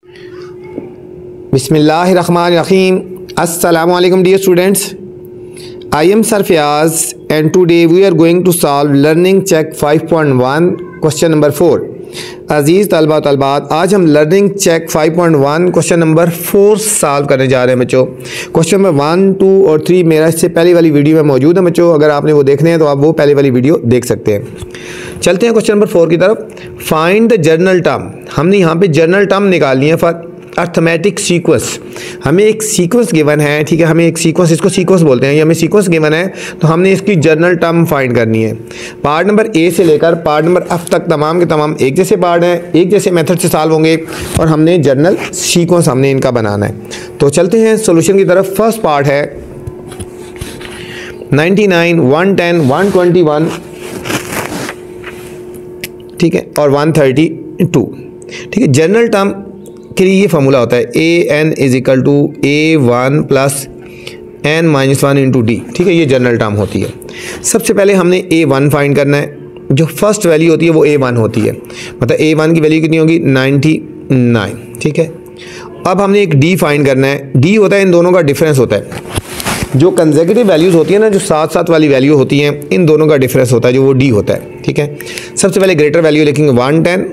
Bismillahirrahmanirrahim. Assalamualaikum dear students. I am Sir Fayaz and today we are going to solve learning check 5.1 question number 4. अजीज़ तलबा तलबात, आज हम learning check 5.1 question number 4 solve करने जा रहे हैं बच्चों। क्वेश्चन नंबर 1, 2 और 3 मेरा इससे पहले वाली वीडियो में मौजूद है बच्चों। अगर आपने वो देखने हैं तो आप वो पहले वाली वीडियो देख सकते हैं। चलते हैं क्वेश्चन नंबर 4 की तरफ। Find the journal term. हमने यहाँ पे जर्नल टर्म निकालनी है फॉर अर्थमेटिक सीक्वेंस। हमें एक सीक्वेंस गिवन है, ठीक है, हमें एक सीक्वेंस, इसको सीक्वेंस बोलते हैं, ये हमें सीक्वेंस गिवन है तो हमने इसकी जर्नल टर्म फाइंड करनी है। पार्ट नंबर ए से लेकर पार्ट नंबर एफ तक तमाम के तमाम एक जैसे पार्ट हैं, एक जैसे मेथड से सॉल्व होंगे और हमने जर्नल सीक्वेंस हमने इनका बनाना है। तो चलते हैं सॉल्यूशन की तरफ। फर्स्ट पार्ट है 99, 110, 121, ठीक है, और 132, ठीक है। जर्नल टर्म के लिए ये फार्मूला होता है an = a1 + n-1 × d, ठीक है। ये जर्नल टर्म होती है। सबसे पहले हमने a1 फाइंड करना है। जो फर्स्ट वैल्यू होती है वो a1 होती है, मतलब a1 की वैल्यू कितनी होगी 99, ठीक है। अब हमने एक d फाइंड करना है। d होता है इन दोनों का डिफरेंस होता है। जो कंसेक्यूटिव वैल्यूज़ होती है ना, जो साथ साथ वाली वैल्यू होती हैं, इन दोनों का डिफरेंस होता है, जो वो d होता है, ठीक है। सबसे पहले ग्रेटर वैल्यू लिखेंगे 110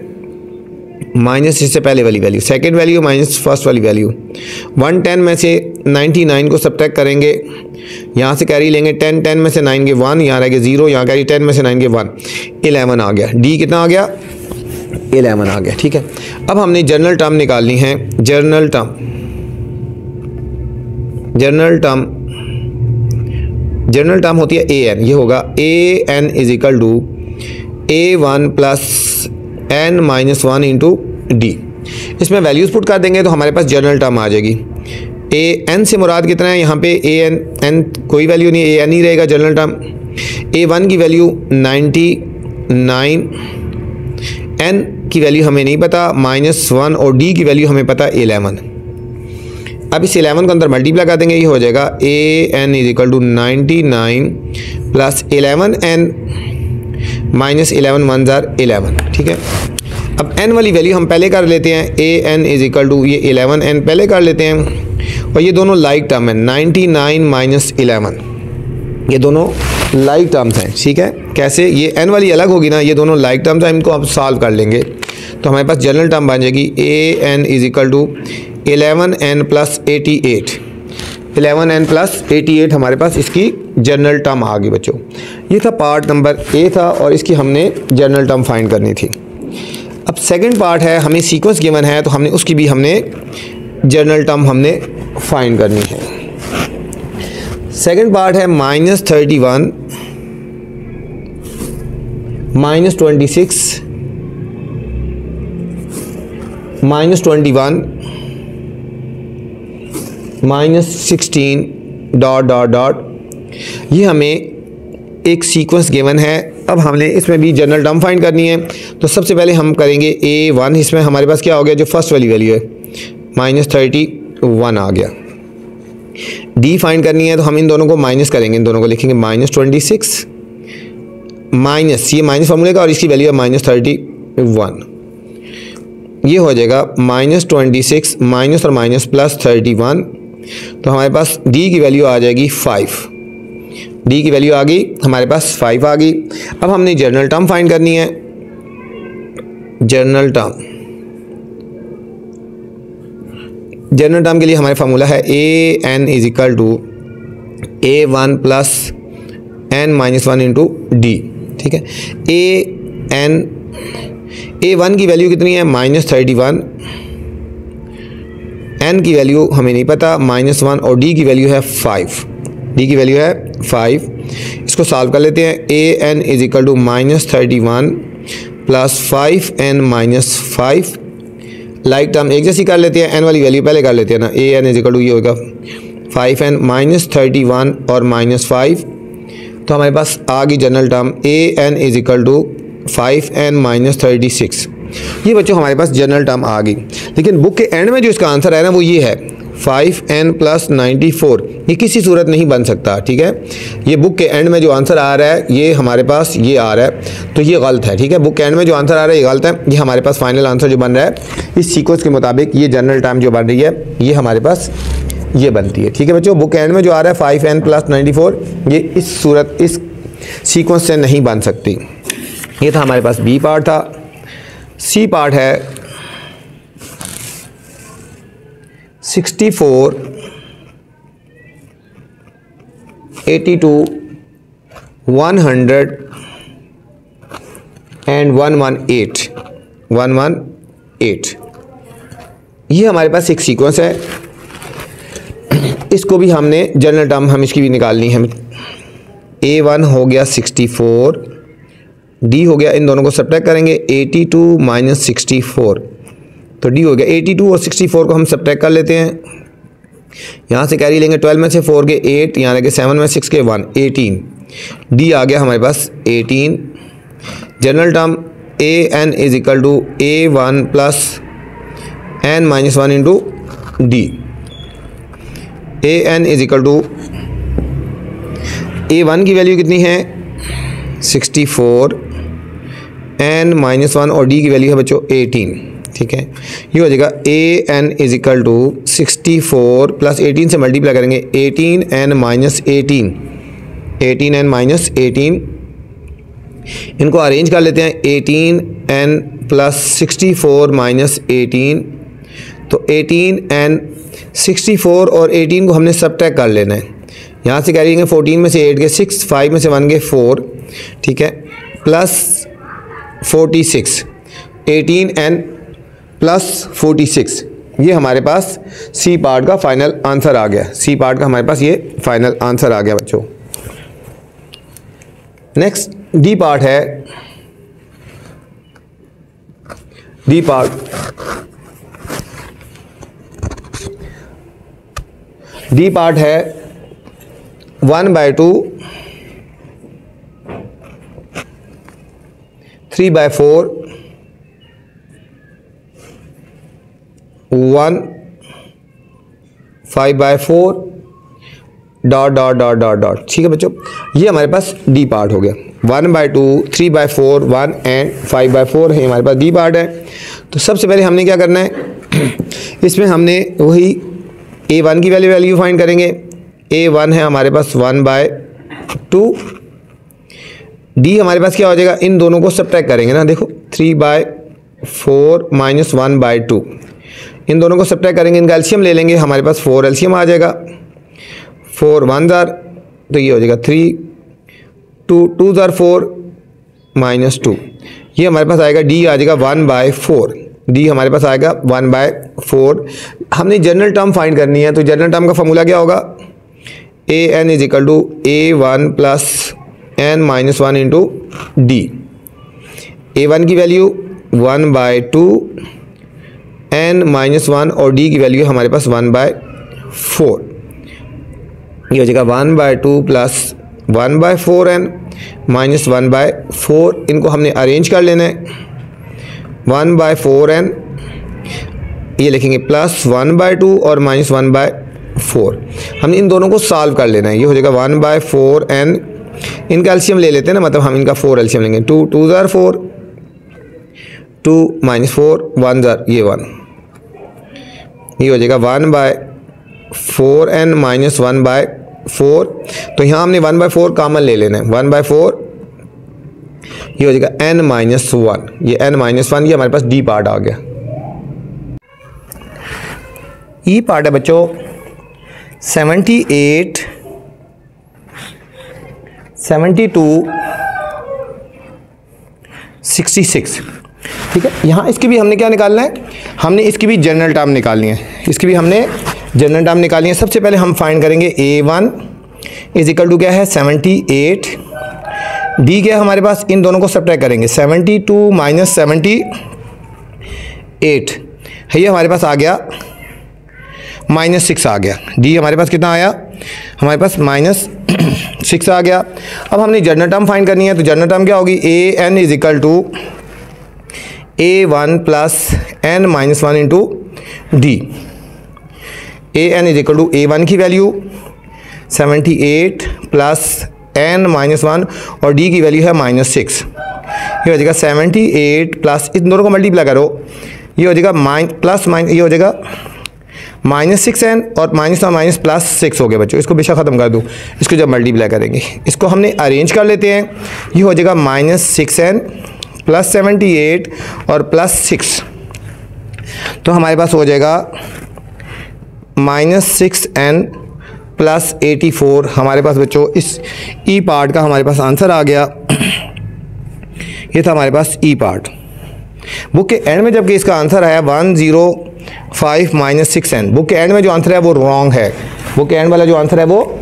माइनस इससे पहले वाली value, second value minus first वाली वैल्यू। 110 में से 99 को सब्ट्रैक्ट करेंगे, यहाँ से कैरी लेंगे 10 में से 9 के 1, यहाँ रह गया 0, यहाँ कैरी 10 में से 9 के 1, 11 आ गया। डी कितना आ गया 11 आ गया, ठीक है। अब हमने जर्नल टर्म निकालनी है। जर्नल टर्म होती है an। ये होगा an = a1 + n-1 × d। इसमें वैल्यूज़ पुट कर देंगे तो हमारे पास जर्नल टर्म आ जाएगी। an से मुराद कितना है, यहाँ पे n कोई वैल्यू नहीं है, an ही रहेगा जर्नल टर्म। a1 की वैल्यू 99, n की वैल्यू हमें नहीं पता -1 और d की वैल्यू हमें पता 11। अब इस 11 को अंदर मल्टीप्लाई कर देंगे, ये हो जाएगा an = 99 + 11n -11 1 = 11, ठीक है। अब n वाली वैल्यू हम पहले कर लेते हैं। an = ये 11n पहले कर लेते हैं और ये दोनों लाइक टर्म है। 99 - 11 ये दोनों लाइक टर्म्स हैं, ठीक है। कैसे, ये n वाली अलग होगी ना, ये दोनों लाइक टर्म्स हैं, इनको आप सॉल्व कर लेंगे तो हमारे पास जर्नल टर्म बन जाएगी an = 11n + 88। 11n + 88 हमारे पास इसकी जर्नल टर्म आ गई बच्चों। ये था पार्ट नंबर ए था और इसकी हमने जर्नल टर्म फाइंड करनी थी। अब सेकंड पार्ट है, हमें सीक्वेंस गिवन है तो हमने उसकी भी हमने जर्नल टर्म हमने फाइंड करनी है। सेकंड पार्ट है -31, -26, -21, -16 ... ये हमें एक सीक्वेंस गिवन है। अब हमने इसमें भी जर्नल टर्म फाइंड करनी है। तो सबसे पहले हम करेंगे a1। इसमें हमारे पास क्या हो गया, जो फर्स्ट वाली वैल्यू है -31 आ गया। d फाइंड करनी है तो हम इन दोनों को माइनस करेंगे, इन दोनों को लिखेंगे -26 माइनस, ये माइनस फार्मूले का और इसकी वैल्यू है -31। ये हो जाएगा -26 माइनस और माइनस +31, तो हमारे पास d की वैल्यू आ जाएगी 5। d की वैल्यू आ गई हमारे पास 5 आ गई। अब हमने जर्नल टर्म फाइंड करनी है। जर्नल टर्म के लिए हमारे फार्मूला है an = a1 + n-1 × d, ठीक है। a1 की वैल्यू कितनी है -31, n की वैल्यू हमें नहीं पता -1 और d की वैल्यू है 5। d की वैल्यू है 5। इसको सॉल्व कर लेते हैं। an = -31 + 5n - 5, लाइक टर्म एक जैसी कर लेते हैं। n वाली वैल्यू पहले कर लेते हैं ना। an = ये होगा 5n -31 और -5, तो हमारे पास आ गई जनरल टर्म an = 5n - 36। ये बच्चों हमारे पास जनरल टर्म आ गई। लेकिन बुक के एंड में जो इसका आंसर है ना वो ये है 5n प्लस 94, ये किसी सूरत नहीं बन सकता, ठीक है। ये बुक के एंड में जो आंसर आ रहा है ये हमारे पास ये आ रहा है, तो ये गलत है, ठीक है। बुक के एंड में जो आंसर आ रहा है ये गलत है, ये हमारे पास फाइनल आंसर जो बन रहा है इस सीक्वेंस के मुताबिक ये जनरल टर्म जो बन रही है ये हमारे पास ये बनती है, ठीक है बच्चों। बुक एंड में जो आ रहा है 5n प्लस 94 ये इस सूरत इस सीक्वेंस से नहीं बन सकती। ये था हमारे पास बी पार्ट था। सी पार्ट है 64, 82, 100 एंड 118। ये हमारे पास एक सीक्वेंस है, इसको भी हमने जनरल टर्म हम इसकी भी निकालनी है। A1 हो गया 64, D हो गया, इन दोनों को सब्ट्रैक्ट करेंगे 82 माइनस 64, तो D हो गया 82 और 64 को हम सब्ट्रैक्ट कर लेते हैं। यहाँ से कैरी लेंगे 12 में से 4 के 8, यहाँ लगे 7 में 6 के 1, 18। D आ गया हमारे पास 18। General term AN is equal to A1 plus n minus 1 into D। AN is equal to A1 की वैल्यू कितनी है 64, n माइनस 1 और D की वैल्यू है बच्चों 18, ठीक है। ये हो जाएगा AN is equal to 64 plus 18 से मल्टीप्लाई करेंगे 18n माइनस 18, 18n माइनस 18। इनको अरेंज कर लेते हैं 18n प्लस 64 माइनस 18, तो 18n 64 और 18 को हमने सब्ट्रैक्ट कर लेना है। यहाँ से कैरी लेंगे 14 में से 8 के 6, 5 में से 1 के 4, ठीक है, प्लस 46, 18n प्लस 46। ये हमारे पास सी पार्ट का फाइनल आंसर आ गया। सी पार्ट का हमारे पास ये फाइनल आंसर आ गया बच्चों। नेक्स्ट डी पार्ट है। डी पार्ट है 1/2, 3/4, 1, 5/4 dot dot dot dot dot, ठीक है बच्चों। ये हमारे पास डी पार्ट हो गया। 1/2, 3/4, 1 एंड 5/4 है हमारे पास डी पार्ट है। तो सबसे पहले हमने क्या करना है इसमें हमने वही A1 की वैल्यू फाइंड करेंगे। A1 है हमारे पास 1/2, D हमारे पास क्या हो जाएगा, इन दोनों को सब्ट्रैक्ट करेंगे ना, देखो 3/4 माइनस 1/2, इन दोनों को सब्ट्रैक्ट करेंगे, इनका एलसीएम ले लेंगे, हमारे पास 4 एलसीएम आ जाएगा, 4 1 जार, तो ये हो जाएगा 3, 2 जार 4 माइनस 2, ये हमारे पास आएगा D आ जाएगा 1/4, D हमारे पास आएगा 1/4। हमने जनरल टर्म फाइंड करनी है, तो जनरल टर्म का फॉर्मूला क्या होगा, AN is equal to A1 plus n minus 1 into D। A1 की वैल्यू 1/2, n माइनस 1 और D की वैल्यू हमारे पास 1/4। ये हो जाएगा 1/2 प्लस 1/4n माइनस 1/4। इनको हमने अरेंज कर लेना है, 1/4n ये लिखेंगे प्लस 1/2 और माइनस 1/4। हमने इन दोनों को सॉल्व कर लेना है। ये हो जाएगा 1/4n, इनका एलसीएम ले लेते हैं ना, मतलब हम इनका 4 एलसीएम लेंगे, 2 जार 4, 2 माइनस 4, 1 जार ये 1, ये हो जाएगा 1/4n माइनस 1/4। तो यहाँ हमने 1/4 कॉमन ले लेना है, 1/4 ये हो जाएगा n माइनस 1, ये n माइनस 1, ये हमारे पास डी पार्ट आ गया। ई पार्ट है बच्चों 78, 72, 66, ठीक है। यहाँ इसकी भी हमने क्या निकालना है, हमने इसकी भी जनरल टर्म निकालनी है, इसकी भी हमने जनरल टर्म निकालनी है। सबसे पहले हम फाइंड करेंगे A1 इज इक्वल टू क्या है 78, D क्या है हमारे पास, इन दोनों को सब्ट्रैक्ट करेंगे 72 माइनस 78 है, ये हमारे पास आ गया -6 आ गया। D हमारे पास कितना आया, हमारे पास -6 आ गया। अब हमने जनरल टर्म फाइंड करनी है, तो जनरल टर्म क्या होगी, AN is equal to A1 plus n minus 1 into D। A N is equal to A1 की वैल्यू 78 प्लस n-1 और d की वैल्यू है -6। ये हो जाएगा 78 प्लस, इन दोनों को मल्टीप्लाई करो, ये हो जाएगा प्लस माइनस, ये हो जाएगा -6n और माइनस प्लस 6 हो गया बच्चों। इसको बेशक ख़त्म कर दूँ, इसको जब मल्टीप्लाई करेंगे इसको हमने अरेंज कर लेते हैं। ये हो जाएगा -6n प्लस 78 और प्लस 6, तो हमारे पास हो जाएगा -6n प्लस 84। हमारे पास बच्चों इस ई पार्ट का हमारे पास आंसर आ गया। ये था हमारे पास ई पार्ट। बुक के एंड में जबकि इसका आंसर आया 105 -6n, बुक के एंड में जो आंसर है वो रॉन्ग है। बुक के एंड वाला जो आंसर है वो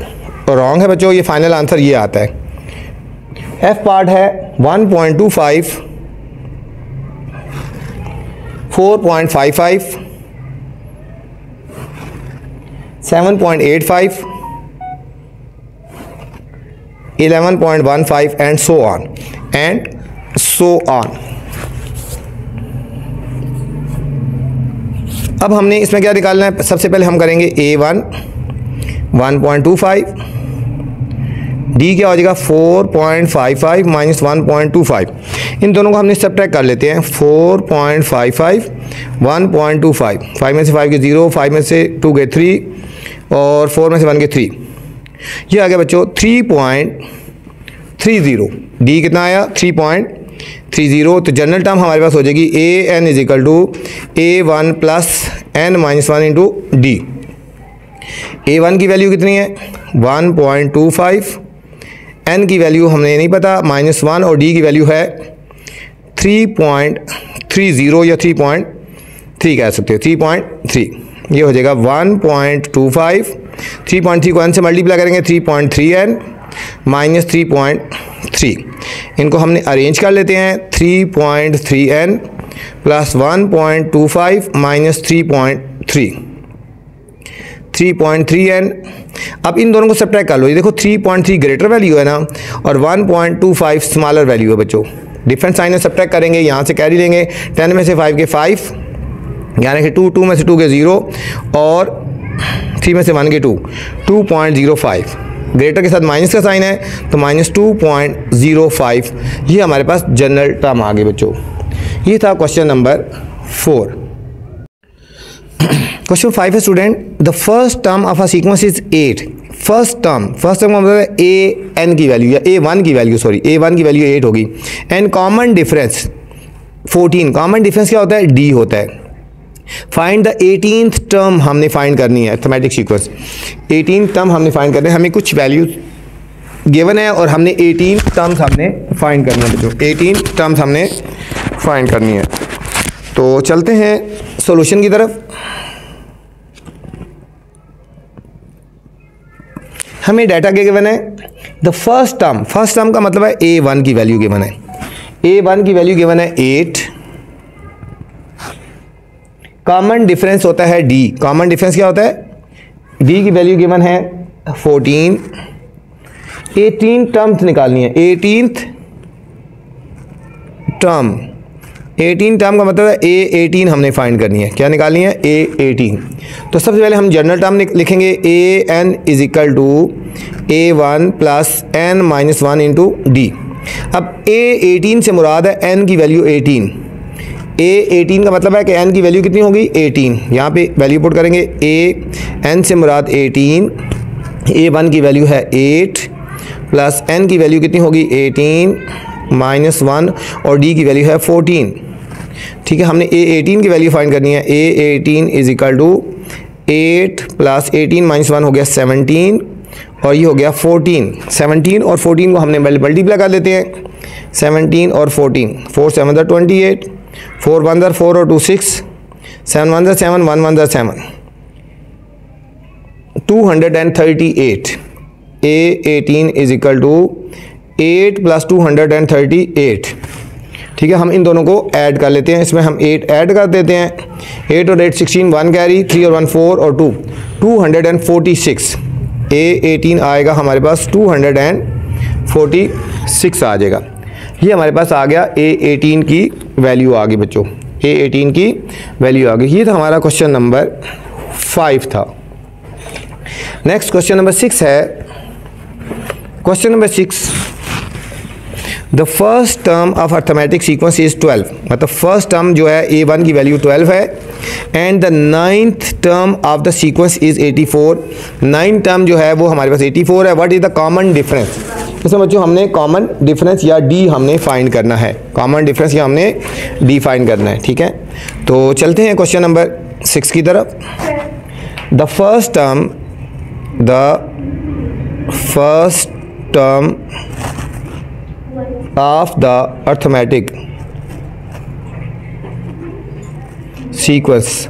रॉन्ग है बच्चों। ये फाइनल आंसर ये आता है। एफ पार्ट है 1.25, 4.55, 7.85, 11.15 and so on and so on। अब हमने इसमें क्या निकालना है? सबसे पहले हम करेंगे A1 1.25, D क्या हो जाएगा 4.55 माइनस 1.25। इन दोनों को हमने सब्ट्रैक्ट कर लेते हैं। 4.55 1.25, 5 में से 5 के 0, 5 में से 2 के 3 और 4 में से 1 के 3। ये आ गया बच्चों 3.30। D कितना आया? 3.30। तो जनरल टर्म हमारे पास हो जाएगी AN is equal to A1 plus n-1 into D। A1 की वैल्यू कितनी है? 1.25, n की वैल्यू हमें नहीं पता -1 और D की वैल्यू है 3.30 या 3.3 कह सकते हो, 3.3। ये हो जाएगा 1.25, 3.3 को n से मल्टीप्लाई करेंगे 3.3n माइनस 3.3। इनको हमने अरेंज कर लेते हैं। 3.3n plus 1.25 minus 3.3n। अब इन दोनों को सब्ट्रैक्ट कर लो। ये देखो 3.3 ग्रेटर वैल्यू है ना और 1.25 स्मॉलर वैल्यू है बच्चों। डिफरेंस साइन में सब्ट्रैक्ट करेंगे, यहाँ से कैरी लेंगे। 10 में से 5 के 5, यानी कि 2 में से 2 के 0 और 3 में से 1 के 2, 2.05। ग्रेटर के साथ माइनस का साइन है तो -2.05। ये हमारे पास जनरल टर्म आ गए बच्चों। ये था क्वेश्चन नंबर 4। क्वेश्चन 5 है student, the first term of a sequence is 8। First term का मतलब है AN की वैल्यू या A1 की वैल्यू, सॉरी A1 की वैल्यू 8 होगी। And common difference 14। Common difference क्या होता है? D होता है। फाइंड द 18th टर्म हमने फाइंड करनी है। अरिथमेटिक सीक्वेंस 18th टर्म हमने फाइंड करनी है। हमें कुछ वैल्यू गिवन है और हमने 18 टर्म्स हमने फाइंड करनी है बच्चों। 18 टर्म्स हमने फाइंड करनी है। तो चलते हैं सॉल्यूशन की तरफ। हमें डाटा क्या गिवन है? द फर्स्ट टर्म का मतलब है A1 की वैल्यू गिवन है। A1 की वैल्यू गिवन है 8। कॉमन डिफरेंस होता है D। कॉमन डिफरेंस क्या होता है? D की वैल्यू गिवन है 14। 18 टर्म्स निकालनी है। 18th टर्म, 18 टर्म का मतलब है A18 हमने फाइंड करनी है। क्या निकालनी है? A18। तो सबसे पहले हम जनरल टर्म लिखेंगे। AN is equal to A1 plus n-1 into D। अब A18 से मुराद है n की वैल्यू 18। A18 का मतलब है कि n की वैल्यू कितनी होगी? 18। यहाँ पे वैल्यू पुट करेंगे। n से मुराद 18, A1 की वैल्यू है 8 प्लस n की वैल्यू कितनी होगी? 18 -1 और D की वैल्यू है 14। ठीक है, हमने A18 की वैल्यू फाइंड करनी है। A18 is equal to 8 plus 18 -1 हो गया 17 और ये हो गया 14। 17 और 14 को हमने मल्टीप्लाई कर लेते हैं। 17 और 14, 4 7 28, 4 1 4 और 2 6, 7 1 7, 1 1 7, 238। A18 is equal to 8 plus 238। ठीक है, हम इन दोनों को ऐड कर लेते हैं। इसमें हम 8 ऐड कर देते हैं। 8 और 8 16, 1 कैरी, 3 और 1 4 और 2, 246। A18 आएगा हमारे पास 246 आ जाएगा। ये हमारे पास आ गया A18 की वैल्यू आ गई बच्चों। A18 की वैल्यू आ गई। ये था हमारा क्वेश्चन नंबर 5 था। नेक्स्ट क्वेश्चन नंबर 6 है। Question number 6, the first term of arithmetic sequence is 12, मतलब फर्स्ट टर्म जो है A1 की वैल्यू 12 है and the 9th term of the sequence is 84। 9th term जो है वो हमारे पास 84 है। What is the common difference? इसमें बच्चों हमने कॉमन डिफरेंस या डी हमने फाइंड करना है, कॉमन डिफरेंस या हमने डी फाइंड करना है, ठीक है। तो चलते हैं क्वेश्चन नंबर 6 की तरफ। The first term of the arithmetic sequence,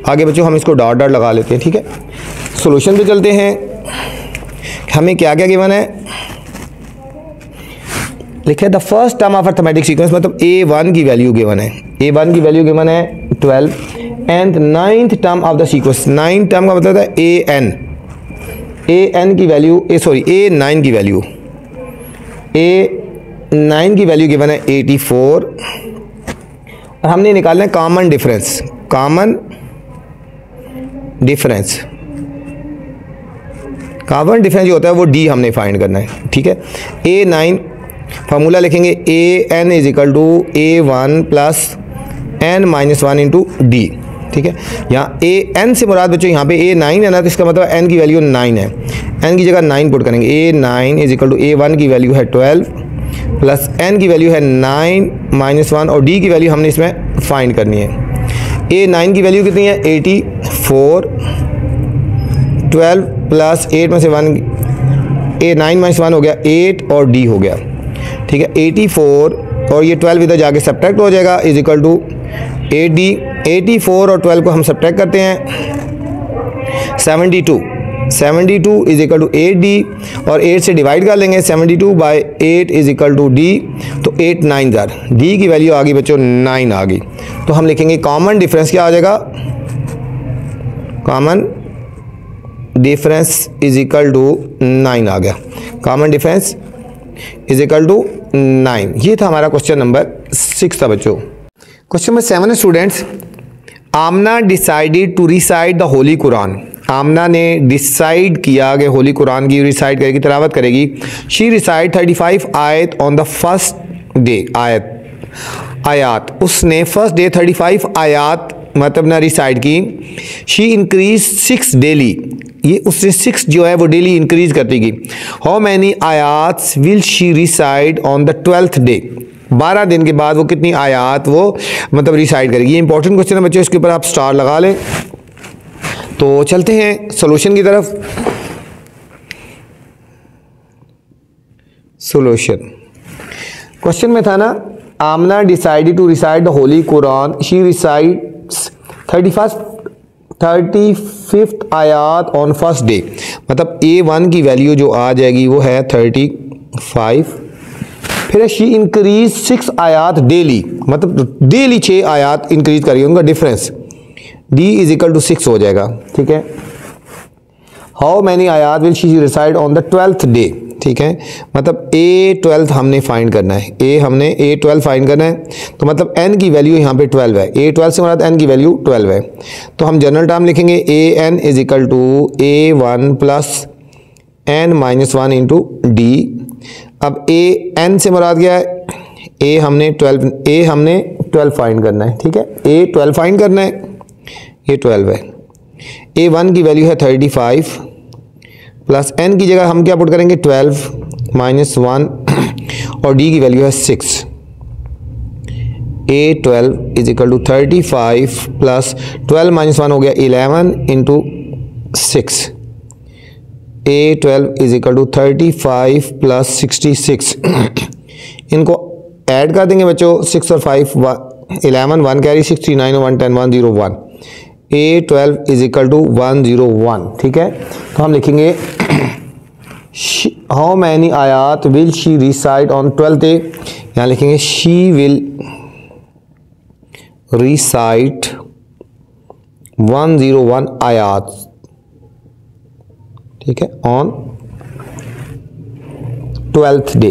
आगे बच्चों हम इसको डॉट डॉट लगा लेते हैं, ठीक है। सॉल्यूशन पे चलते हैं। हमें क्या क्या गिवन है, लिखे the first term of arithmetic sequence, मतलब A1 की वैल्यू गिवन है, A1 की वैल्यू गिवन है 12 and 9th term of the sequence, 9th term का मतलब है AN की वैल्यू A9 की वैल्यू, A9 की वैल्यू गिवन है 84 और हमने निकालना है कॉमन डिफरेंस। कॉमन डिफरेंस जो होता है वो डी हमने फाइंड करना है, ठीक है। A9 फार्मूला लिखेंगे AN is equal to A1 plus N-1 into D, ठीक है। यहाँ AN से मुराद बच्चों यहाँ पे A9 है ना, तो इसका मतलब N की वैल्यू 9 है, N की जगह 9 पुट करेंगे। A9 is equal to A1 की वैल्यू है 12 प्लस N की वैल्यू है 9-1 और D की वैल्यू हमने इसमें फाइंड करनी है। A9 की वैल्यू कितनी है 84, 12 प्लस 8 में से 1, A9-1 हो गया 8 और D हो गया, ठीक है। 84 और ये 12 इधर जाके सब्ट्रैक्ट हो जाएगा इज इक्वल टू 8D। 84 और 12 को हम सब्ट्रैक्ट करते हैं 72 इज इक्वल टू 8D और 8 से डिवाइड कर लेंगे 72 by 8 is equal to D, तो 8 9 जार D की वैल्यू आ गई बच्चों 9 आ गई। तो हम लिखेंगे कॉमन डिफरेंस क्या आ जाएगा, common difference is equal to 9 आ गया, common difference is equal to 9। ये था हमारा क्वेश्चन नंबर 6 था बच्चों। Question number 7 students, Amna decided to recite the holy Quran. Amna ने डिसाइड किया कि होली कुरान की रिसाइट करेगी, तिलावत करेगी। शी रिसाइट 35 आयत ऑन द फर्स्ट डे, आयात उसने फर्स्ट डे 35 आयात मतलब ना रिसाइट की। शी इंक्रीज 6 डेली, ये उसने 6 जो है वो डेली इंक्रीज करती गई। हाउ मैनी आयात will she recite on the 12th day, 12 दिन के बाद वो कितनी आयात वो मतलब रिसाइट करेगी। ये इंपॉर्टेंट क्वेश्चन है बच्चों, इसके ऊपर आप स्टार लगा लें। तो चलते हैं सॉल्यूशन की तरफ। सॉल्यूशन क्वेश्चन में था ना, Amna decided to recite the holy Quran, she recites 35th ayat on first day, मतलब A1 की वैल्यू जो आ जाएगी वो है 35। फिर शी इंक्रीज 6 आयात डेली, मतलब डेली 6 आयात इंक्रीज करेगी, उनका difference D is equal to 6 हो जाएगा, ठीक है। हाउ मैनी आयात will she recite on the 12th day, ठीक है। मतलब A12 हमने फाइंड करना है, हमने A12 फाइंड करना है, तो मतलब N की वैल्यू यहाँ पे 12 है। A12 से हमारा N की वैल्यू 12 है, तो हम जनरल टर्म लिखेंगे AN is equal to A1 plus N-1 into D। अब AN से मुराद क्या है, हमने 12 फाइंड करना है, ठीक है। A12 फाइंड करना है, ये 12 है। A1 की वैल्यू है 35 प्लस N की जगह हम क्या पुट करेंगे 12 -1 और D की वैल्यू है 6। A12 is equal to 35 plus 12 -1 हो गया 11 into 6। A12 is equal to 35 plus 66। इनको ऐड कर देंगे बच्चों, 6 और 5 11 1 कैरी 69 और 1 10 101। A12 इज इक्वल टू 101, ठीक है। तो हम लिखेंगे हाउ मैनी आयात will she recite on 12th day, यहाँ लिखेंगे शी विल रिसाइट 101 आयात, ठीक है, ऑन 12th डे,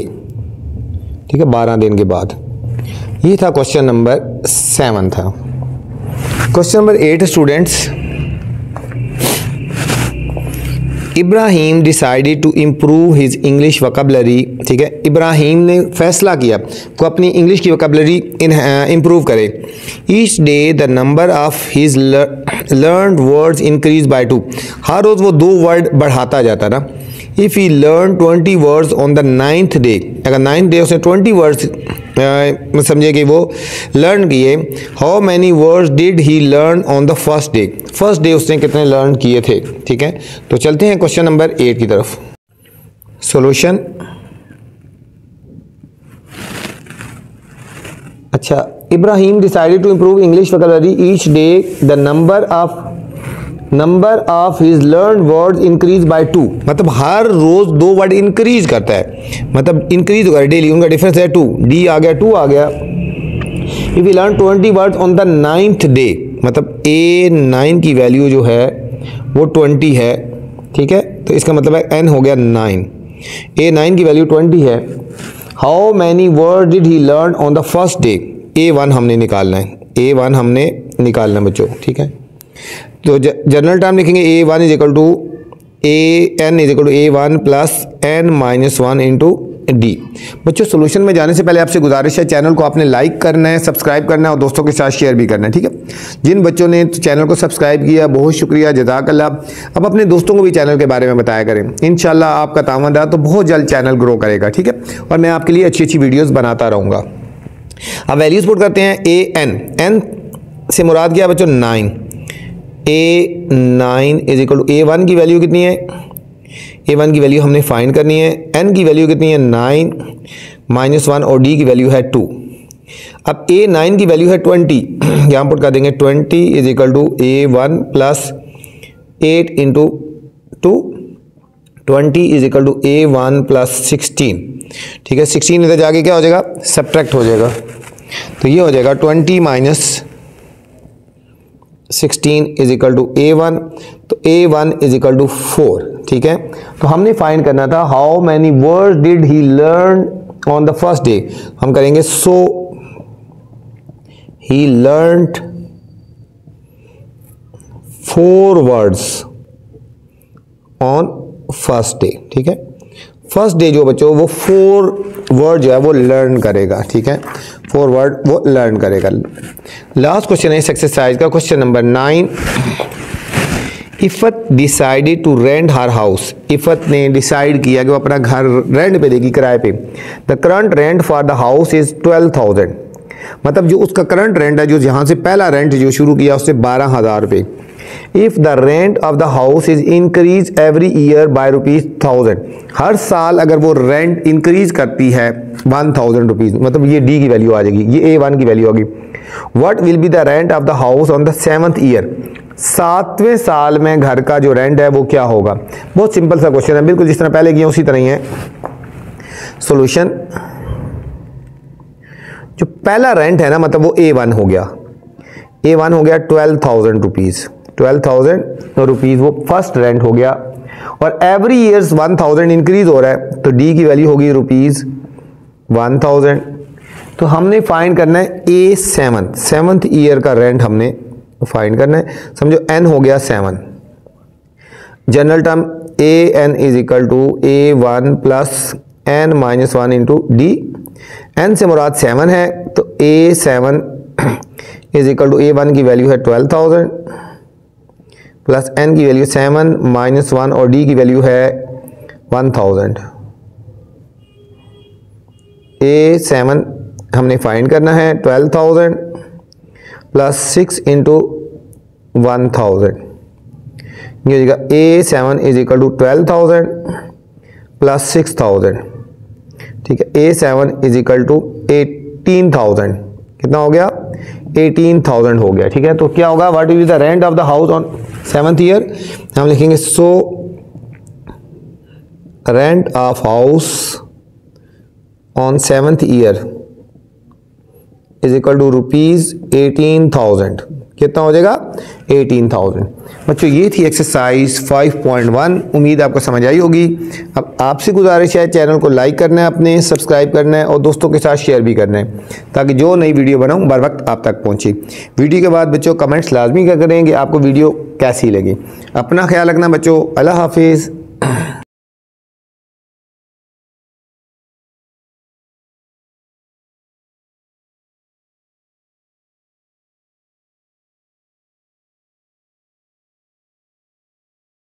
ठीक है, 12 दिन के बाद। ये था क्वेश्चन नंबर 7 था। Question number 8 students, Ibrahim decided to improve his English vocabulary, ठीक है, इब्राहिम ने फैसला किया को अपनी इंग्लिश की वोकैबुलरी इम्प्रूव करे। Each day the number of his learned words increase by 2, हर रोज़ वो 2 वर्ड बढ़ाता जाता ना। If he learn 20 words on the 9th day, अगर 9th डे उसने 20 वर्ड्स समझे कि वो लर्न किए। How many words did he learn on the first day, first day उसने कितने लर्न किए थे, ठीक है। तो चलते हैं क्वेश्चन नंबर 8 की तरफ। सॉल्यूशन, अच्छा, Ibrahim decided to improve English vocabulary each day the number of his learn word increase by 2, मतलब हर रोज 2 वर्ड इंक्रीज करता है, मतलब इंक्रीज होगा डेली, उनका डिफरेंस है 2, डी आ गया 2 आ गया। If you learn 20 words on the 9th day, मतलब A9 की वैल्यू जो है वो 20 है, ठीक है, तो इसका मतलब है n हो गया 9, A9 की वैल्यू 20 है। How many word did he learn on the first day, A1 हमने निकालना है, A1 हमने निकालना है बच्चों, ठीक है। तो जनरल टर्म लिखेंगे A1 is equal to AN is equal to A1 plus N-1 into D. बच्चों सोल्यूशन में जाने से पहले आपसे गुजारिश है, चैनल को आपने लाइक करना है, सब्सक्राइब करना है और दोस्तों के साथ शेयर भी करना है, ठीक है। जिन बच्चों ने चैनल को सब्सक्राइब किया बहुत शुक्रिया, जज़ाकल्लाह। अब अपने दोस्तों को भी चैनल के बारे में बताया करें, इंशाल्लाह आपका तामन रहा तो बहुत जल्द चैनल ग्रो करेगा, ठीक है, और मैं आपके लिए अच्छी अच्छी वीडियोज़ बनाता रहूँगा। अब वैल्यूज़ पुट करते हैं। एन से मुराद क्या बच्चों 9, A9 is equal to A1 की वैल्यू कितनी है, A1 की वैल्यू हमने फाइंड करनी है, N की वैल्यू कितनी है 9 -1 और D की वैल्यू है 2। अब A9 की वैल्यू है 20, यहाँ पुट कर देंगे 20 is equal to A1 plus 8 into 2, 20 is equal to A1 plus 16, ठीक है। 16 इधर जाके क्या हो जाएगा, सब्ट्रैक्ट हो जाएगा, तो ये हो जाएगा 20 minus 16 is equal to A1, तो A1 इज इक्वल टू 4, ठीक है। तो हमने फाइंड करना था how many words did he learn on the first day, हम करेंगे so he learned 4 words on first day, ठीक है। फर्स्ट डे जो बच्चों वो 4 वर्ड जो है वो लर्न करेगा, ठीक है, 4 वर्ड वो लर्न करेगा। लास्ट क्वेश्चन है इस एक्सरसाइज का, question number 9। Iffat decided to rent her house, Iffat ने डिसाइड किया कि वो अपना घर रेंट पे देगी, किराए पे। The current rent for the house is 12,000, मतलब जो उसका करंट रेंट है, जो यहाँ से पहला रेंट जो शुरू किया उससे 12,000 रुपये। If the rent of the house is increase every year by ₹1000, हर साल अगर वो रेंट इंक्रीज करती है 1000 रुपीज़, मतलब ये डी की वैल्यू आ जाएगी, ये A1 की वैल्यू होगी। What will be the rent of the house on the 7th year, 7वें साल में घर का जो रेंट है वो क्या होगा। बहुत सिंपल सा क्वेश्चन है, बिल्कुल जिस तरह पहले किया उसी तरह ही है। सॉल्यूशन, जो पहला रेंट है ना, मतलब वो A1 हो गया, A1 हो गया 12,000 रुपीज़, 12,000 रुपीज़ वो फर्स्ट रेंट हो गया, और एवरी ईयर्स 1000 इंक्रीज हो रहा है, तो डी की वैल्यू होगी ₹1000। तो हमने फाइंड करना है A7, 7th ईयर का रेंट हमने फाइंड करना है। समझो n हो गया 7, general term AN is equal to A1 plus N-1 into d. n से मुराद 7 है, तो A7 is equal to A1 की वैल्यू है 12,000 प्लस n की वैल्यू 7 -1 और d की वैल्यू है 1000। A7 हमने फाइंड करना है 12,000 प्लस 6 इंटू 1000, ये हो जाएगा A7 is equal to 12,000 plus 6,000, ठीक है। A7 इज इक्वल टू 18,000, कितना हो गया 18,000 हो गया, ठीक है। तो क्या होगा, what is the rent of the house on 7th year, हम लिखेंगे so rent of house on 7th year is equal to ₹18,000, कितना हो जाएगा 18,000। बच्चों ये थी एक्सरसाइज 5.1, उम्मीद आपको समझ आई होगी। अब आपसे गुजारिश है, चैनल को लाइक करना है, अपने सब्सक्राइब करना है और दोस्तों के साथ शेयर भी करना है, ताकि जो नई वीडियो बनाऊं बर वक्त आप तक पहुंचे। वीडियो के बाद बच्चों कमेंट्स लाजमी करें कि आपको वीडियो कैसी लगी। अपना ख्याल रखना बच्चों, अल्लाह हाफिज़। है।